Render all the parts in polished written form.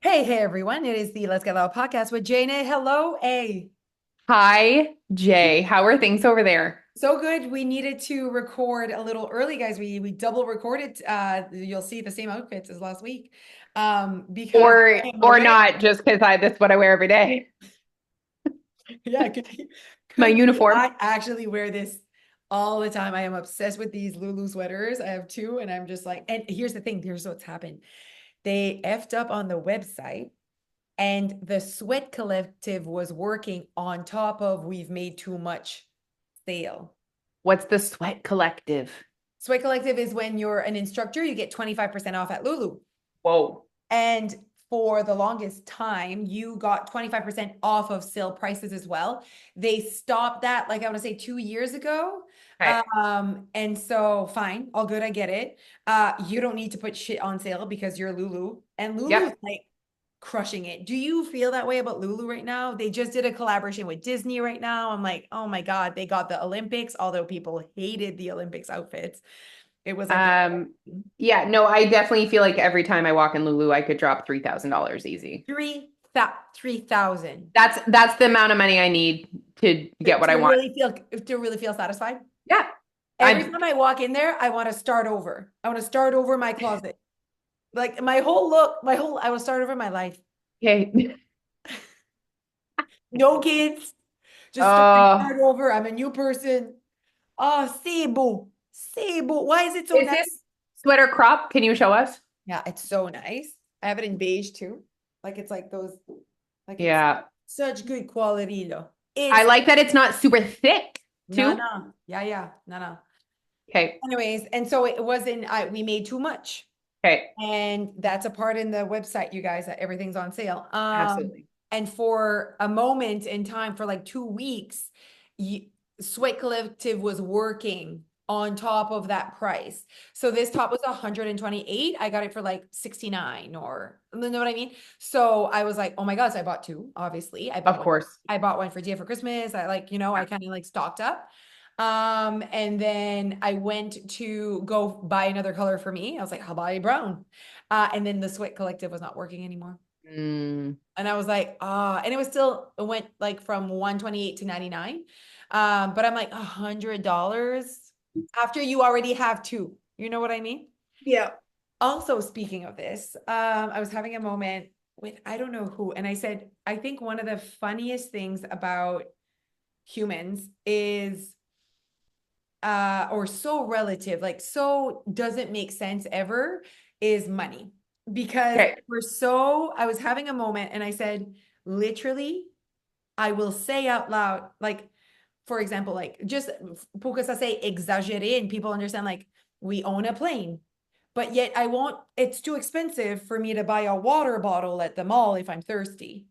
Hey, everyone. It is the Let's Get Loud podcast with Jane. Hello, A. Hi, Jay. How are things over there? So good. We needed to record a little early, guys. We double recorded. You'll see the same outfits as last week. Because Or I am or away. not, just because that's what I wear every day. Yeah, My could be. uniform. I actually wear this all the time. I am obsessed with these Lulu sweaters. I have two, and I'm just like, and here's the thing, here's what's happened. They effed up on the website. And the Sweat Collective was working on top of We've Made Too Much sale. What's the Sweat Collective? Sweat Collective is when you're an instructor, you get 25% off at Lulu. Whoa. And for the longest time, you got 25% off of sale prices as well. They stopped that, like I want to say 2 years ago. Okay. And so fine, all good, I get it. You don't need to put shit on sale because you're Lulu. And Lulu's Yep. like crushing it. Do you feel that way about Lulu right now? They just did a collaboration with Disney right now. I'm like, oh my God, they got the Olympics, although people hated the Olympics outfits. It was like the Um, yeah, no, I definitely feel like every time I walk in Lulu, I could drop $3,000 easy. 3,000 That's the amount of money I need to get what I want. to really feel satisfied. Yeah. Every I time I walk in there, I want to start over. I want to start over my closet. Like my whole look, I will start over my life. okay. No kids, just Uh, start over. I'm a new person. Oh, Cebu. Cebu. Why is it so is nice? this sweater crop? Can you show us? Yeah, it's so nice. I have it in beige too. Like it's like those, like it's Yeah. such good quality though. I It's like that it's not super thick no, too. no. Yeah, yeah. No, no. Okay. Anyways, and so it wasn't, we made too much. Okay. And that's a part in the website, you guys, that everything's on sale. Absolutely. And for a moment in time, for like 2 weeks, you, Sweat Collective was working on top of that price. So this top was 128. I got it for like 69 or you know what I mean? So I was like, oh my gosh, I bought two, obviously. Of course. I bought one for Gia for Christmas. I like, I kind of like stocked up. And then I went to go buy another color for me. I was like, how about a brown? And then the Sweat Collective was not working anymore. Mm, And I was like, and it went like from 128 to 99. But I'm like $100 after you already have two. You know what I mean? yeah. Also, speaking of this, I was having a moment with I don't know who, and I said, I think one of the funniest things about humans is or so relative, like so doesn't make sense ever, is money. Because Okay. I was having a moment and I said, literally, I will say out loud, like, for example, like just because I say exaggeré and people understand, like, we own a plane, but yet I won't, it's too expensive for me to buy a water bottle at the mall if I'm thirsty.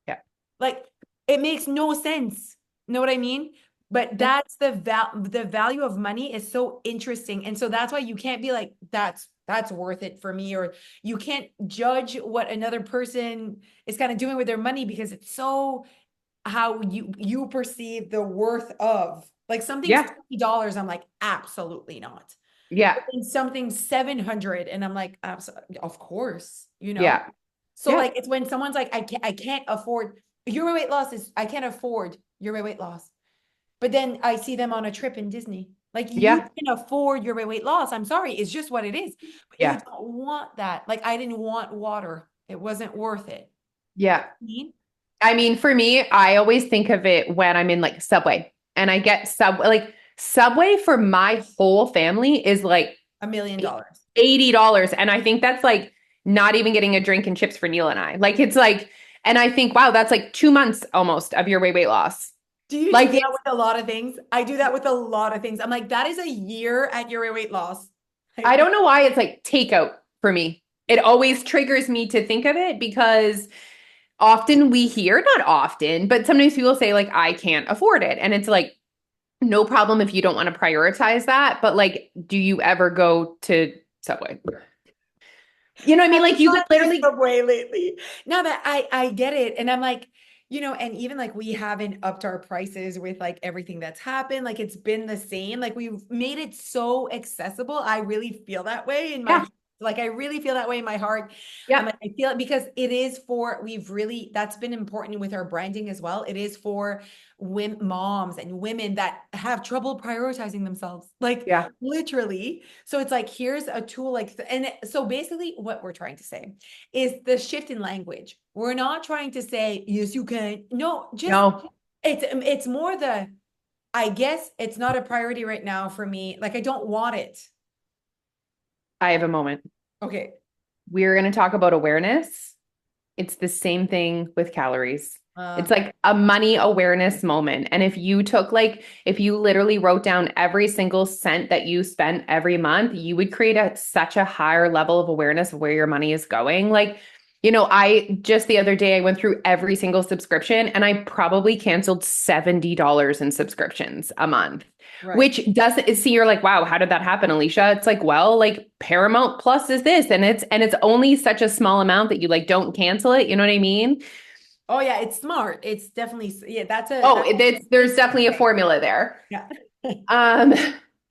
Yeah. Like it makes no sense. Know what I mean? But Yeah. that's the value of money is so interesting. And so that's why you can't be like, that's worth it for me, or you can't judge what another person is kind of doing with their money because it's so how you perceive the worth of like something's Yeah. $20. I'm like, absolutely not. Yeah. But then something's 700 and I'm like, absolutely, of course, Yeah. So Yeah. like it's when someone's like, I can't afford your weight loss is I can't afford your weight loss. But then I see them on a trip in Disney. Like you Yeah. can afford your weight loss. I'm sorry, it's just what it is. But you Yeah. don't want that. Like I didn't want water. It wasn't worth it. You know Yeah. what I mean? I mean, for me, I always think of it when I'm in like Subway and I get Subway for my whole family is like $1 million. $80. And I think that's like not even getting a drink and chips for Neil and I. Like it's like, and I think, wow, that's like 2 months almost of your weight loss. Do you do Like that it's, with a lot of things? I do that with a lot of things. I'm like, that is a year at your weight loss. I Like, don't know why it's like takeout for me. It always triggers me to think of it because often we hear, not often, but sometimes people say, like, I can't afford it. And it's like, no problem if you don't want to prioritize that. But like, do you ever go to Subway? You know what I mean? I've Like, you could gone to literally, Subway lately. Now that I get it, and I'm like, and even like we haven't upped our prices with like everything that's happened. Like it's been the same. Like we've made it so accessible. I really feel that way in my yeah, heart. Like I really feel that way in my heart. I'm Yeah. like, I feel it because it is for, we've really, that's been important with our branding as well. It is for women, moms and women that have trouble prioritizing themselves, like Yeah. literally. So it's like, here's a tool like, and so basically what we're trying to say is the shift in language. We're not trying to say, yes, you can. No, just, No, it's more the, I guess it's not a priority right now for me. Like I don't want it. I have a moment. Okay. We're going to talk about awareness. It's the same thing with calories. It's like a money awareness moment. And if you literally wrote down every single cent that you spent every month, you would create such a higher level of awareness of where your money is going. Like, I just the other day, I went through every single subscription and I probably canceled $70 in subscriptions a month, Right. which doesn't see, you're like, wow, how did that happen, Alicia? It's like, well, like Paramount Plus is this, and it's only such a small amount that you like don't cancel it. You know what I mean? Oh yeah, it's smart. It's definitely, yeah, Oh, that's there's definitely a formula there. yeah. Um,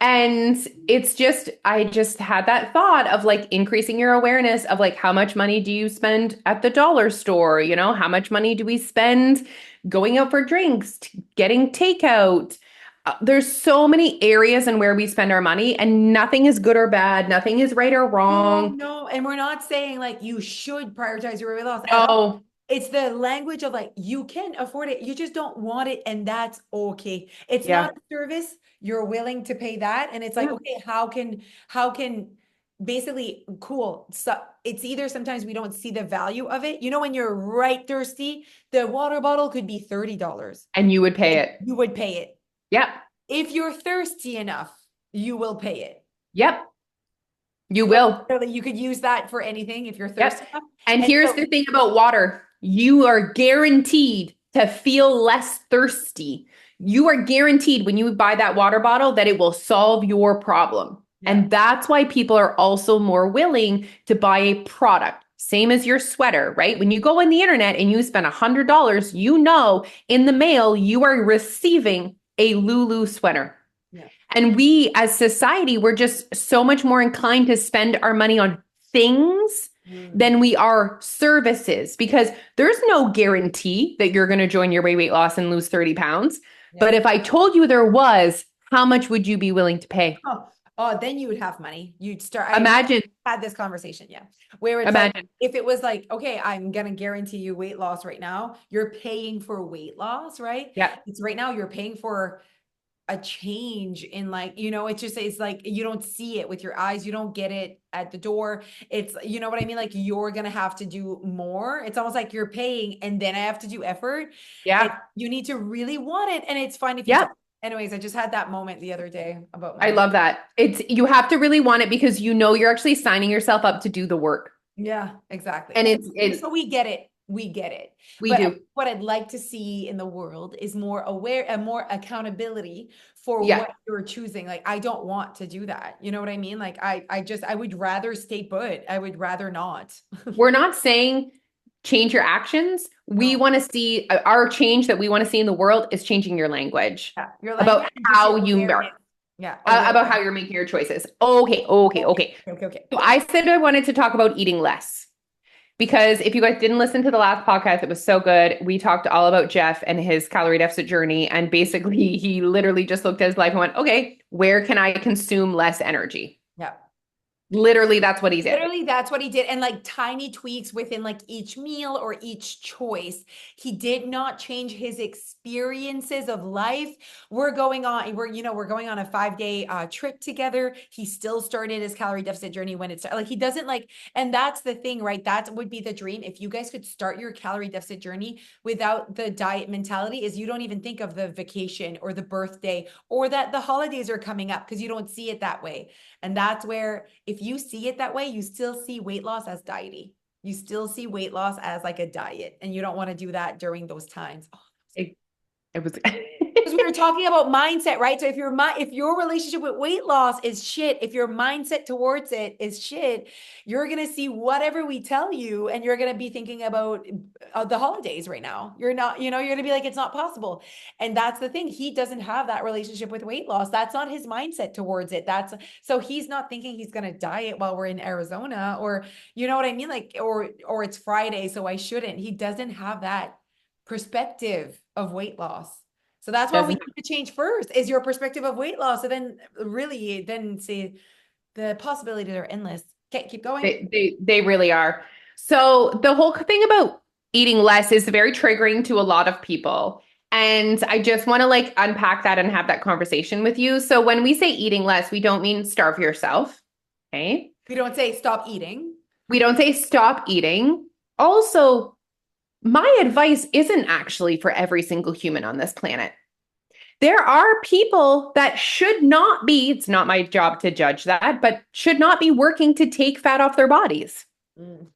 and I just had that thought of like increasing your awareness of like how much money do you spend at the dollar store? How much money do we spend going out for drinks, getting takeout? There's so many areas in where we spend our money, and nothing is good or bad, nothing is right or No, wrong. no. And we're not saying like you should prioritize your weight loss at all. No, It's the language of like you can afford it. You just don't want it, and that's okay. It's yeah, not a service. You're willing to pay that. And it's like, yeah, okay, how can basically cool. So it's either sometimes we don't see the value of it. When you're right thirsty, the water bottle could be $30 and you would pay and it. you would pay it. Yep, If you're thirsty enough, you will pay it. yep, you So will. literally, you could use that for anything if you're Yep. thirsty enough. And And here's so, the thing about water. You are guaranteed to feel less thirsty. You are guaranteed when you buy that water bottle that it will solve your problem. yeah. And that's why people are also more willing to buy a product. Same as your sweater, right? When you go on the internet and you spend $100, in the mail you are receiving a Lulu sweater. Yeah. And we as society, we're just so much more inclined to spend our money on things Mm. than we are services because there's no guarantee that you're going to join your weight loss and lose 30 pounds. Yeah. But if I told you there was, how much would you be willing to pay? Oh, then you would have money. You'd start. We Imagine, had this conversation, yeah, where it's like, imagine. if it was like, okay, I'm gonna guarantee you weight loss right now, you're paying for weight loss, right? Yeah. It's right now you're paying for a change in like, it's like you don't see it with your eyes, you don't get it at the door. It's, you know what I mean? Like you're gonna have to do more. It's almost like you're paying and then I have to do effort. And Yeah. you need to really want it. And it's fine if you Yeah. don't. Anyways, I just had that moment the other day about I money. love that. You have to really want it because you're actually signing yourself up to do the work. Yeah, exactly. And So we get it. We get it. we But do. what I'd like to see in the world is more accountability for Yeah. what you're choosing. Like, I don't want to do that. You know what I mean? Like, I would rather stay put. I would rather not. We're not saying change your actions. We No. want to see our change that we want to see in the world is changing your language Yeah. Your about language and just how your you are, awareness. Yeah. Awareness. about how you're making your choices. Okay, okay, Okay. okay. Okay. Okay. So I said I wanted to talk about eating less because if you guys didn't listen to the last podcast, it was so good. We talked all about Jeff and his calorie deficit journey. And basically, he literally just looked at his life and went, okay, where can I consume less energy? Yeah. Literally, that's what he did. Literally, that's what he did. And like tiny tweaks within like each meal or each choice. He did not change his experiences of life. We're going on a 5-day trip together. He still started his calorie deficit journey when it's like he doesn't like, and that's the thing, right? That would be the dream. If you guys could start your calorie deficit journey without the diet mentality, is you don't even think of the vacation or the birthday or that the holidays are coming up because you don't see it that way. And that's where, if you see it that way, you still see weight loss as diety. You still see weight loss as like a diet, and you don't want to do that during those times. Oh, It, it was Because we were talking about mindset, right? So if your relationship with weight loss is shit, if your mindset towards it is shit, you're gonna see whatever we tell you, and you're gonna be thinking about the holidays right now. You're not, you're gonna be like, it's not possible. And that's the thing. He doesn't have that relationship with weight loss. That's not his mindset towards it. That's so he's not thinking he's gonna diet while we're in Arizona, or you know what I mean? Like, or it's Friday, so I shouldn't. He doesn't have that perspective of weight loss. So that's what we Doesn't need to change first is your perspective of weight loss. So then really then see the possibilities are endless. Okay, keep going. they really are. So the whole thing about eating less is very triggering to a lot of people. And I just want to like unpack that and have that conversation with you. So when we say eating less, we don't mean starve yourself. Okay. We don't say stop eating. We don't say stop eating. Also, my advice isn't actually for every single human on this planet. There are people that should not be, it's not my job to judge that, but should not be working to take fat off their bodies. Mm.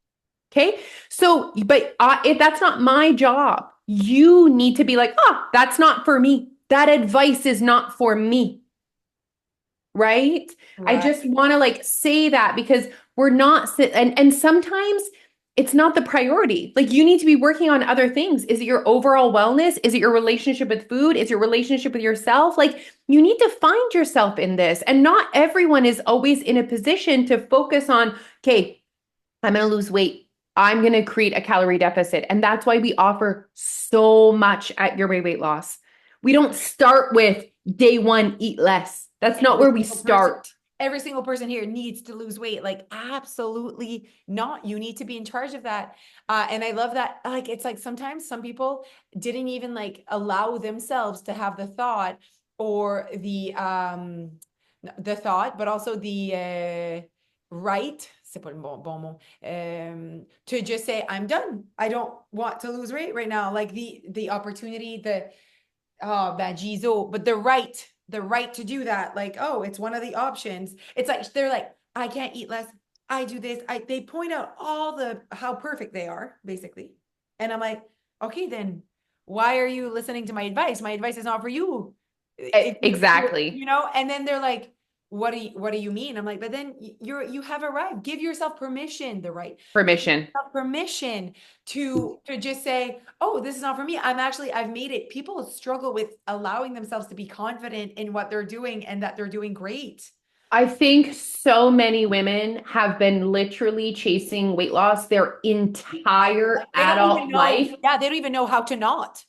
Okay. So, but if that's not my job, you need to be like, oh, that's not for me. That advice is not for me. Right. I Right. just want to like say that because we're not, and sometimes it's not the priority. Like you need to be working on other things. Is it your overall wellness? Is it your relationship with food? Is your relationship with yourself? Like you need to find yourself in this. And not everyone is always in a position to focus on, okay, I'm going to lose weight. I'm going to create a calorie deficit. And that's why we offer so much at Your Weight Loss. We don't start with day one, eat less. That's not Every where we single person, start. every single person here needs to lose weight. Like, absolutely not. You need to be in charge of that. And I love that. Like, it's like sometimes some people didn't even like allow themselves to have the thought or the thought, but also the right, c'est pas le bon mot, to just say, I'm done. I don't want to lose weight right now. Like the opportunity, bad Jizo, but the right to do that. Like, oh, it's one of the options. It's like they're like, I can't eat less. I do this. They point out all the how perfect they are, basically. And I'm like, okay, then why are you listening to my advice? My advice is not for you. If Exactly. and then they're like, what do you mean? I'm like, but then you have arrived. Give yourself permission, the right Permission. permission to just say, oh, this is not for me. I've made it. People struggle with allowing themselves to be confident in what they're doing and that they're doing great. I think so many women have been literally chasing weight loss their entire They don't even adult know. life. Yeah, they don't even know how to not.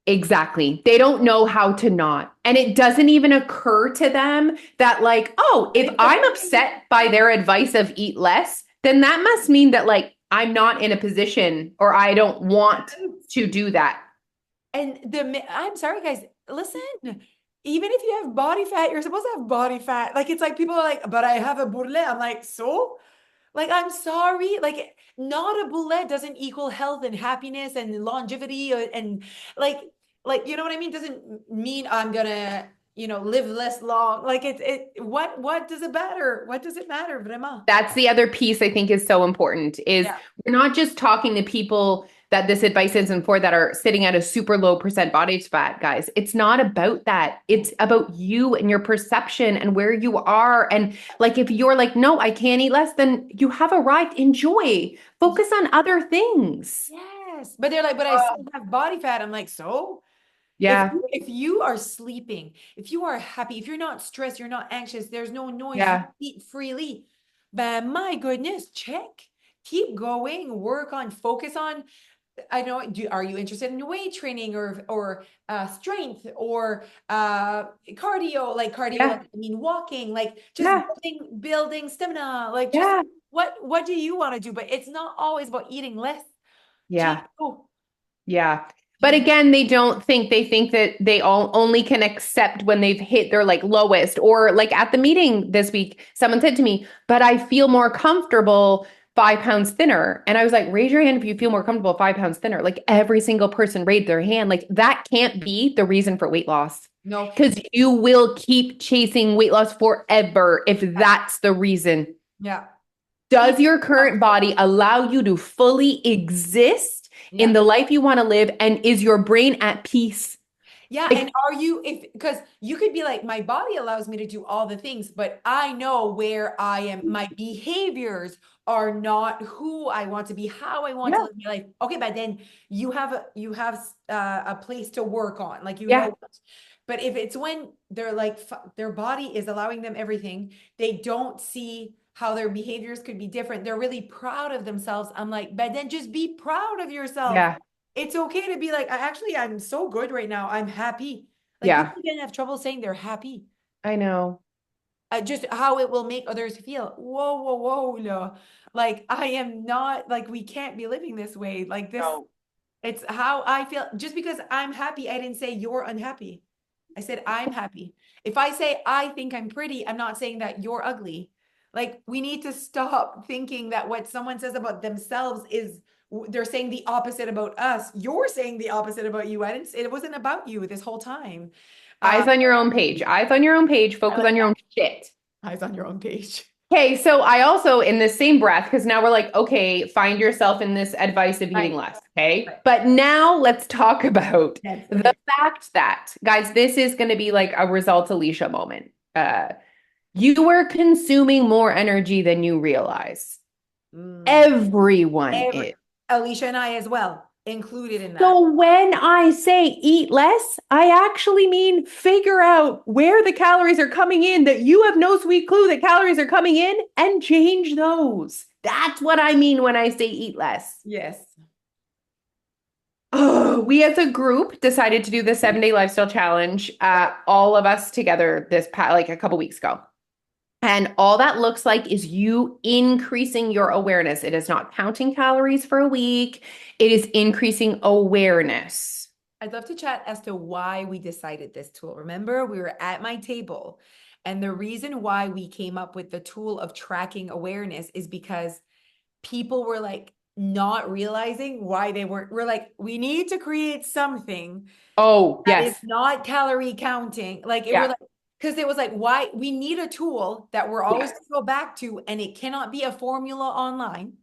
Exactly. They don't know how to not. And it doesn't even occur to them that, like, oh, if I'm upset by their advice of eat less, then that must mean that, like, I'm not in a position or I don't want to do that. And I'm sorry, guys, listen. Even if you have body fat, you're supposed to have body fat. Like it's like people are like, but I have a bourrelet. I'm like, so? Like, I'm sorry. Like, not a bullet doesn't equal health and happiness and longevity and like, you know what I mean? Doesn't mean I'm gonna, live less long. Like what does it matter? What does it matter, vraiment? That's the other piece I think is so important is Yeah. we're not just talking to people that this advice isn't for that are sitting at a super low percent body fat, guys. It's not about that. It's about you and your perception and where you are. And like, if you're like, no, I can't eat less, then you have arrived. Enjoy. Focus on other things. Yes. But they're like, but I still have body fat. I'm like, so? If Yeah. you, if you are sleeping, if you are happy, if you're not stressed, you're not anxious, there's no noise, you Yeah. eat freely, but my goodness, check. Keep going, work on, focus on. I know, are you interested in weight training or strength or cardio, like cardio, Yeah. like I mean walking, like just Yeah. building stamina, like just Yeah. what do you want to do? But it's not always about eating less. Change. Yeah. Oh, Yeah. But again, they think that they all only can accept when they've hit their like lowest or like at the meeting this week, someone said to me, but I feel more comfortable 5 pounds thinner. And I was like, raise your hand if you feel more comfortable 5 pounds thinner. Like every single person raised their hand. Like that can't be the reason for weight loss no. because you will keep chasing weight loss forever if that's the reason. Yeah. Does your current body allow you to fully exist in Yeah. the life you want to live? And is your brain at peace? Yeah, and Like, are you if because you could be like, my body allows me to do all the things, but I know where I am, my behaviors are not who I want to be, how I want to yeah, live my life. Okay, but then you have a place to work on, like you know yeah, what. But if it's when they're like their body is allowing them everything, they don't see how their behaviors could be different. They're really proud of themselves. I'm like, but then just be proud of yourself. yeah, It's okay to be like, I'm so good right now. I'm happy. Like yeah. people again have trouble saying they're happy. I know. Just how it will make others feel. Whoa, whoa, whoa, no. Like I am not like we can't be living this way. Like this, No. it's how I feel. Just because I'm happy, I didn't say you're unhappy. I said I'm happy. If I say I think I'm pretty, I'm not saying that you're ugly. Like we need to stop thinking that what someone says about themselves is they're saying the opposite about us. You're saying the opposite about you. I didn't say it wasn't about you this whole time. Uh, Eyes on your own page. Eyes on your own page. I Focus like on your that. own shit. Eyes on your own page. Okay, so I also, in the same breath, because now we're like, okay, find yourself in this advice of eating Right. less. Okay. Right. But now let's talk about Yes. the Okay. fact that, guys, this is going to be like a results Alicia moment. You were consuming more energy than you realize. Mm. Everyone Every is. Alicia and I as well included in that. So when I say eat less, I actually mean figure out where the calories are coming in that you have no sweet clue that calories are coming in and change those. That's what I mean when I say eat less. Yes. Oh, we as a group decided to do the 7 day lifestyle challenge, Right. all of us together like a couple weeks ago. And all that looks like is you increasing your awareness. It is not counting calories for a week. It is increasing awareness. I'd love to chat as to why we decided this tool. Remember, we were at my table, and the reason why we came up with the tool of tracking awareness is because people were like not realizing why they weren't. We're like, we need to create something Oh, that is yes. not calorie counting. Like it Yeah. were like, because it was like, why we need a tool that we're always Yeah. going to go back to, and it cannot be a formula online.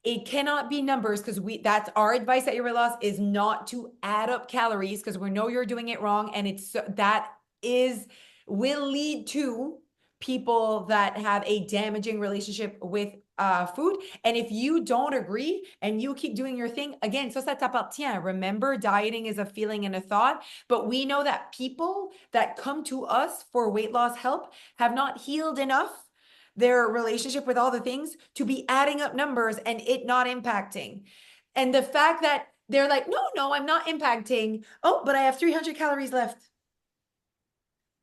It cannot be numbers because that's our advice at Your Loss is not to add up calories because we know you're doing it wrong. And that is will lead to people that have a damaging relationship with food. And if you don't agree and you keep doing your thing, again, ça t'appartient. Remember, dieting is a feeling and a thought. But we know that people that come to us for weight loss help have not healed enough their relationship with all the things to be adding up numbers and it not impacting. And the fact that they're like, no, no, I'm not impacting. Oh, but I have 300 calories left.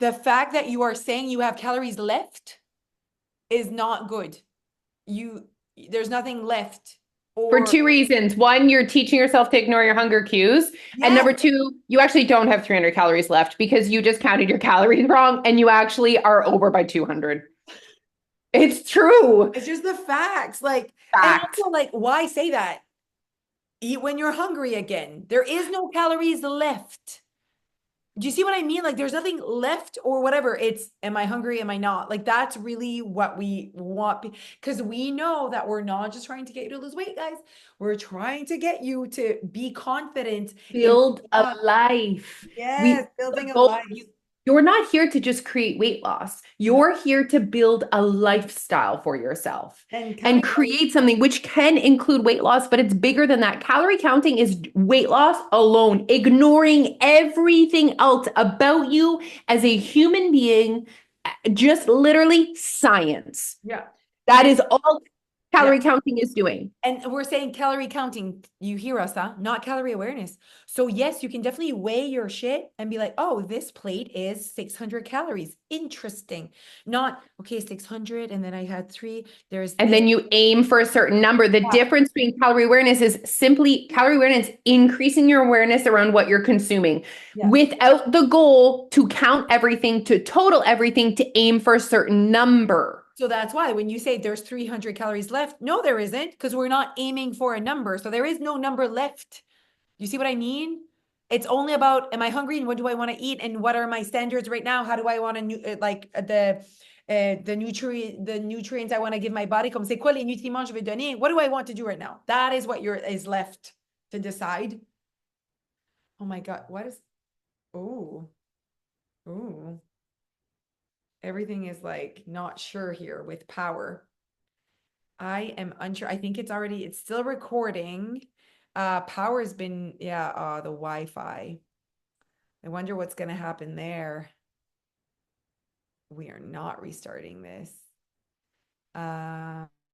The fact that you are saying you have calories left is not good. You, there's nothing left. For Or, two reasons. One, you're teaching yourself to ignore your hunger cues. And yes, number two, you actually don't have 300 calories left because you just counted your calories wrong and you actually are over by 200. It's true. it's just the facts. Like, and Fact. also, like, why say that? Eat when you're hungry again. There is no calories left. Do you see what I mean? Like there's nothing left or whatever. It's am I hungry? Am I not? Like that's really what we want because we know that we're not just trying to get you to lose weight, guys. We're trying to get you to be confident in Build a life. yes, We the building a goal life you're not here to just create weight loss. You're here to build a lifestyle for yourself and and coming create something which can include weight loss, but it's bigger than that. Calorie counting is weight loss alone, ignoring everything else about you as a human being, just literally science. yeah. That And is all yeah. calorie counting is doing. And we're saying calorie counting. You hear us, huh? Not calorie awareness. So yes, you can definitely weigh your shit and be like, oh, this plate is 600 calories. Interesting. Not, okay, 600. And then I had three. There's And this. then you aim for a certain number. The Yeah. difference between calorie awareness is simply calorie awareness, increasing your awareness around what you're consuming Yeah. without the goal to count everything, to total everything, to aim for a certain number. So that's why when you say there's 300 calories left, no, there isn't because we're not aiming for a number. So there is no number left. You see what I mean? It's only about am I hungry and what do I want to eat and what are my standards right now? How do I want to the nutrients I want to give my body? Comme c'est quoi les nutriments je vais donner? What do I want to do right now? That is what is left to decide. Oh my God, what is Ooh, ooh. Everything is like not sure here with power. I am unsure. I think it's still recording. Power's been, yeah, the Wi-Fi. I wonder what's gonna happen there. We are not restarting this.